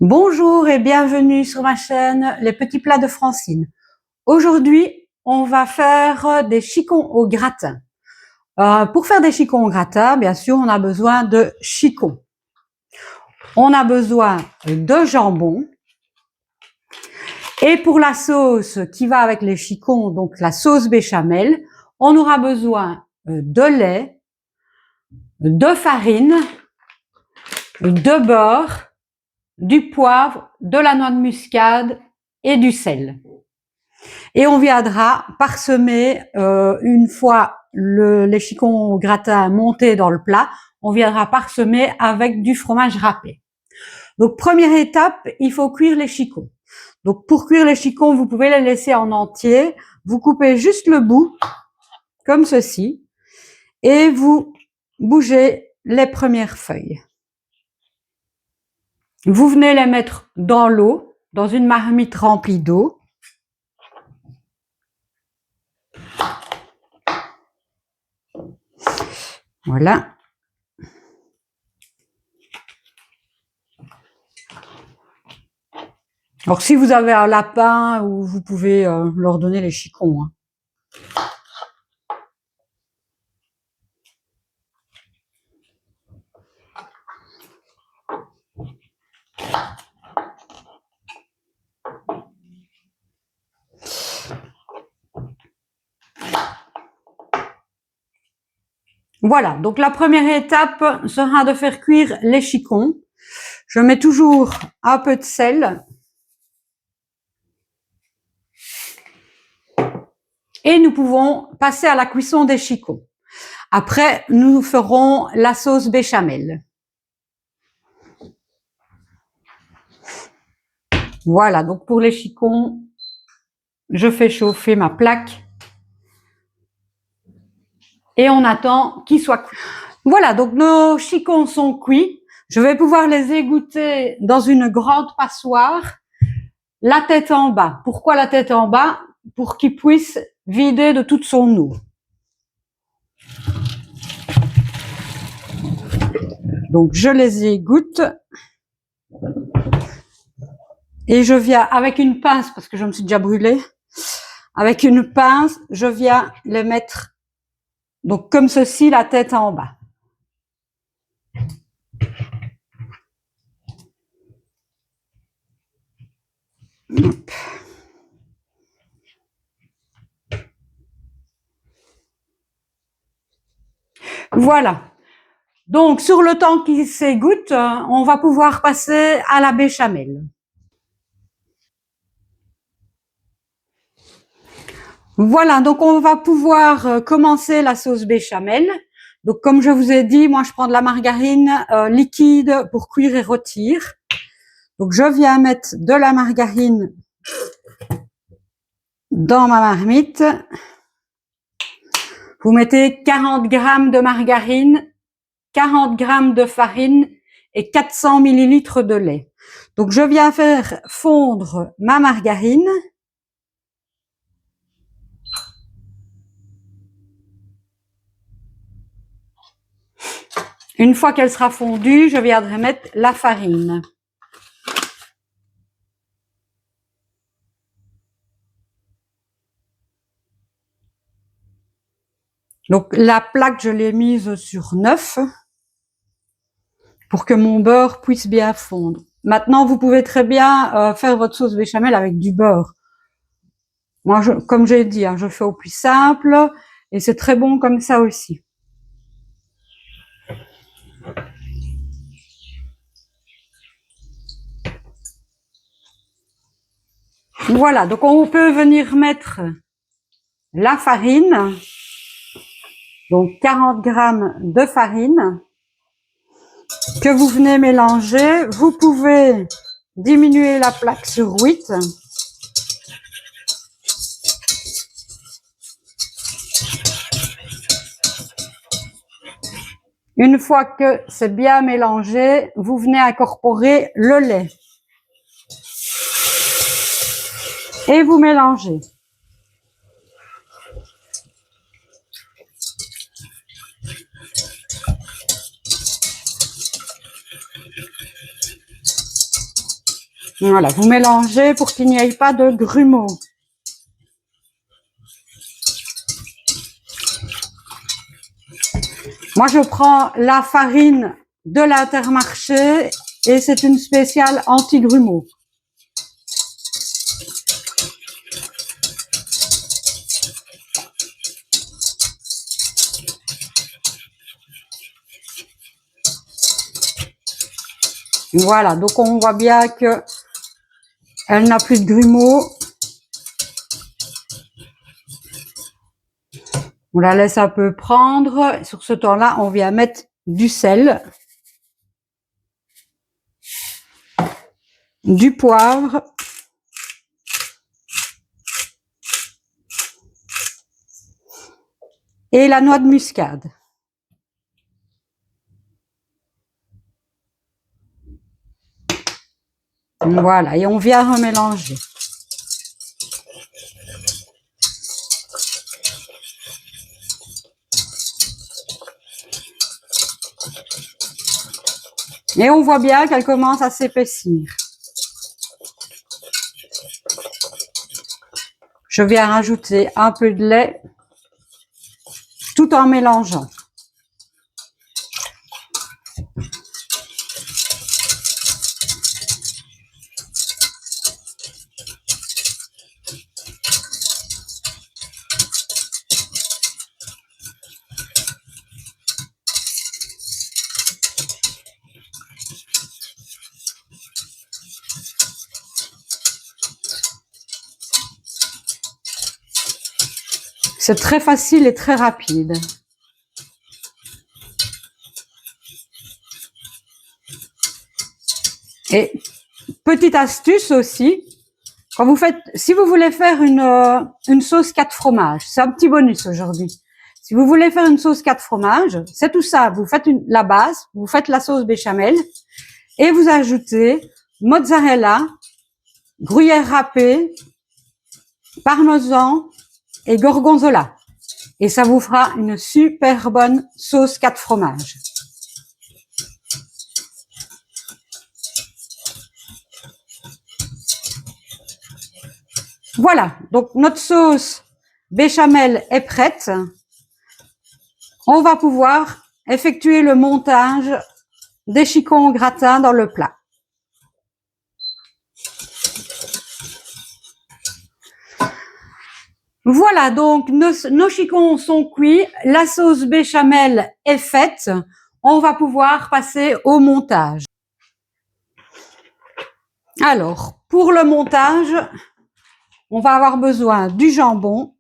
Bonjour et bienvenue sur ma chaîne Les Petits Plats de Francine. Aujourd'hui, on va faire des chicons au gratin. Pour faire des chicons au gratin, bien sûr, on a besoin de chicons. On a besoin de jambon. Et pour la sauce qui va avec les chicons, donc la sauce béchamel, on aura besoin de lait, de farine, de beurre, du poivre, de la noix de muscade et du sel. Et on viendra parsemer, une fois les chicons au gratin montés dans le plat, on viendra parsemer avec du fromage râpé. Donc première étape, il faut cuire les chicons. Donc pour cuire les chicons, vous pouvez les laisser en entier. Vous coupez juste le bout, comme ceci, et vous bougez les premières feuilles. Vous venez les mettre dans l'eau, dans une marmite remplie d'eau. Voilà. Alors si vous avez un lapin, vous pouvez leur donner les chicons. Voilà, donc la première étape sera de faire cuire les chicons. Je mets toujours un peu de sel. Et nous pouvons passer à la cuisson des chicons. Après, nous ferons la sauce béchamel. Voilà, donc pour les chicons, je fais chauffer ma plaque. Et on attend qu'ils soient cuits. Voilà, donc nos chicons sont cuits. Je vais pouvoir les égoutter dans une grande passoire, la tête en bas. Pourquoi la tête en bas? Pour qu'ils puissent vider de toute son eau. Donc je les égoutte. Et je viens avec une pince, parce que je me suis déjà brûlée, avec une pince, je viens les mettre, donc comme ceci, la tête en bas. Hop. Voilà. Donc, sur le temps qu'ils s'égouttent, on va pouvoir passer à la béchamel. Voilà, donc on va pouvoir commencer la sauce béchamel. Donc, comme je vous ai dit, moi je prends de la margarine liquide pour cuire et rôtir. Donc, je viens mettre de la margarine dans ma marmite. Vous mettez 40 grammes de margarine, 40 grammes de farine et 400 millilitres de lait. Donc, je viens faire fondre ma margarine. Une fois qu'elle sera fondue, je viendrai mettre la farine. Donc, la plaque, je l'ai mise sur 9 pour que mon beurre puisse bien fondre. Maintenant, vous pouvez très bien faire votre sauce béchamel avec du beurre. Moi, comme j'ai dit, je fais au plus simple et c'est très bon comme ça aussi. Voilà, donc on peut venir mettre la farine, donc 40 grammes de farine, que vous venez mélanger. Vous pouvez diminuer la plaque sur 8. Une fois que c'est bien mélangé, vous venez incorporer le lait. Et vous mélangez. Voilà, vous mélangez pour qu'il n'y ait pas de grumeaux. Moi, je prends la farine de l'Intermarché et c'est une spéciale anti-grumeaux. Voilà, donc on voit bien que elle n'a plus de grumeaux. On la laisse un peu prendre. Sur ce temps-là, on vient mettre du sel, du poivre, et la noix de muscade. Voilà, et on vient remélanger. Et on voit bien qu'elle commence à s'épaissir. Je viens rajouter un peu de lait tout en mélangeant. C'est très facile et très rapide. Et petite astuce aussi, quand vous faites, si vous voulez faire une sauce 4 fromages, c'est un petit bonus aujourd'hui. Si vous voulez faire une sauce 4 fromages, c'est tout ça. Vous faites la base, vous faites la sauce béchamel et vous ajoutez mozzarella, gruyère râpée, parmesan et gorgonzola. Et ça vous fera une super bonne sauce 4 fromages. Voilà, donc notre sauce béchamel est prête. On va pouvoir effectuer le montage des chicons au gratin dans le plat. Voilà, donc nos chicons sont cuits, la sauce béchamel est faite, on va pouvoir passer au montage. Alors, pour le montage, on va avoir besoin du jambon,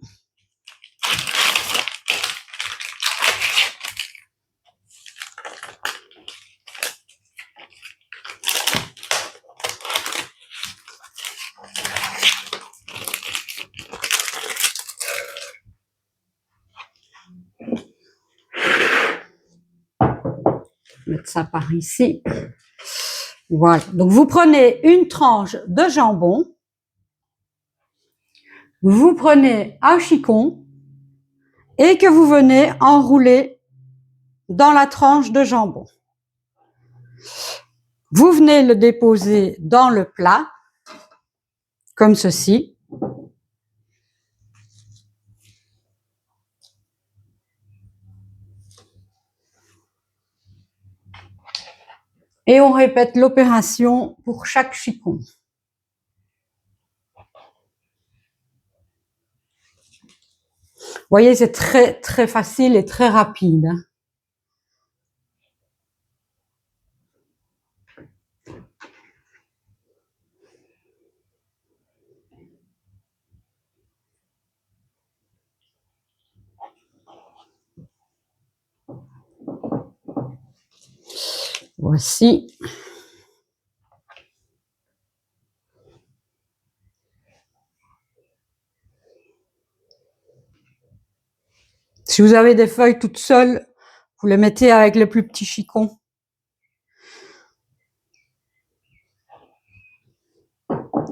mettre ça par ici. Voilà, donc vous prenez une tranche de jambon, vous prenez un chicon et que vous venez enrouler dans la tranche de jambon. Vous venez le déposer dans le plat, comme ceci. Et on répète l'opération pour chaque chicon. Vous voyez, c'est très, très facile et très rapide. Voici. Si vous avez des feuilles toutes seules, vous les mettez avec les plus petits chicons.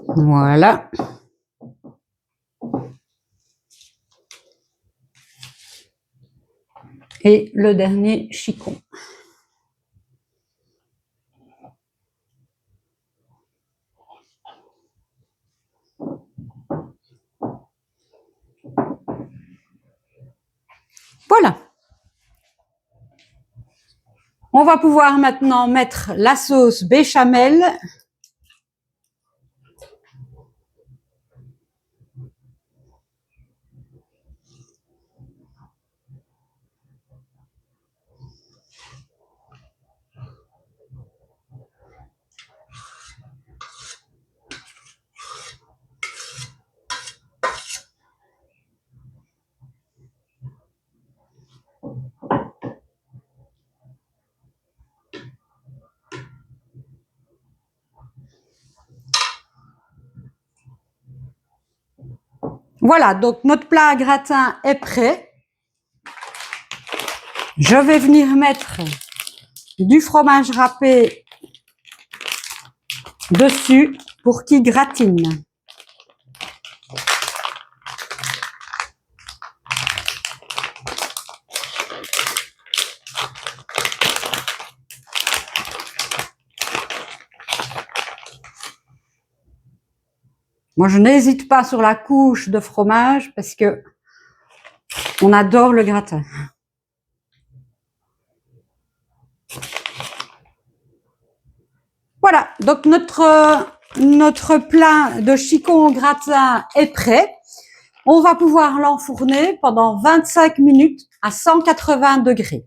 Voilà. Et le dernier chicon. Voilà. On va pouvoir maintenant mettre la sauce béchamel. Voilà, donc notre plat à gratin est prêt. Je vais venir mettre du fromage râpé dessus pour qu'il gratine. Moi, je n'hésite pas sur la couche de fromage parce que on adore le gratin. Voilà, donc notre plat de chicon au gratin est prêt. On va pouvoir l'enfourner pendant 25 minutes à 180 degrés.